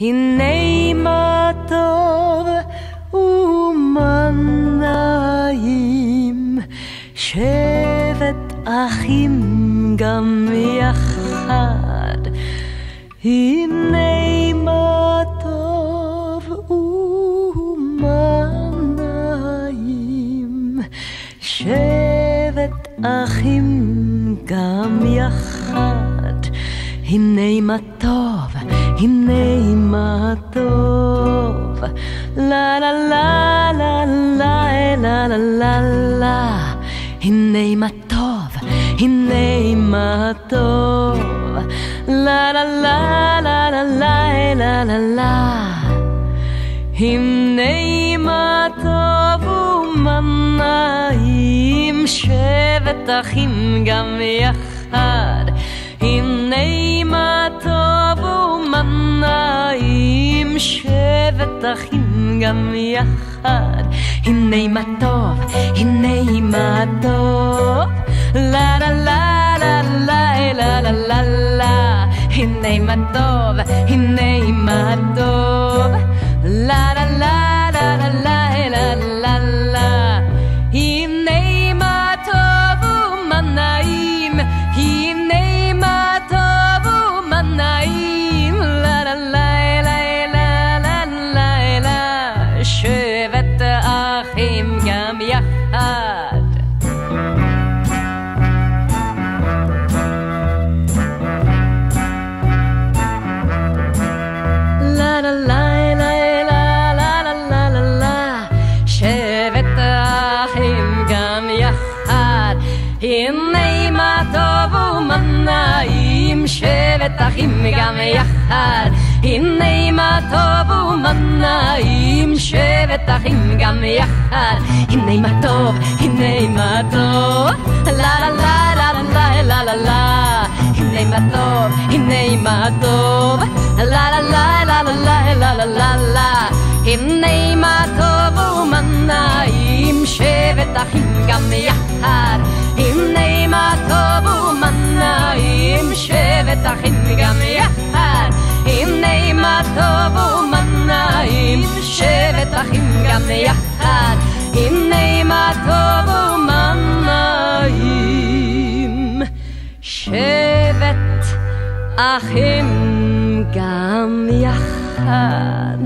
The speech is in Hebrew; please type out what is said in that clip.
הנה מה טוב ומה נעים, שבט אחים גם יחד. הנה מה טוב ומה נעים, שבט אחים גם יחד. הנה מה טוב, הנה מה טוב, לה לה לה לה לה לה לה לה לה. הנה מה טוב, הנה מה טוב, לה לה לה לה לה לה לה לה לה. הנה מה טוב ומה נעים, שבט אחים גם יחד. הנה מה טוב ומה נעים, שבט אחים גם יחד. הנה מה טוב, הנה מה טוב, לה לה לה לה לה לה לה לה לה. הנה מה טוב, הנה מה טוב, לה לה לה לה לה לה לה לה. הנה מה טוב ומה נעים, הנה מה טוב ומה נעים, לה לה לה לה לה לה לה לה. שבט אחים גם יחד. לה לה לה לה לה לה לה לה לה. שבט אחים גם יחד. הנה מה טוב ומה נעים, שבט אחים גם יחד. הנה מה טוב ומה נעים, שבט אחים גם יחד. הנה מה טוב, הנה מה טוב, לה לה לה לה לה לה לה לה. הנה מה טוב, הנה מה טוב, לה לה לה לה לה לה לה לה לה. הנה מה טוב ומה נעים, שבט אחים גם יחד. הנה מה טוב ומה נעים, שבט אחים גם יחד. הנה מה טוב ומה נעים, שבט אחים גם יחד. הנה מה טוב ומה נעים, שבט אחים גם יחד.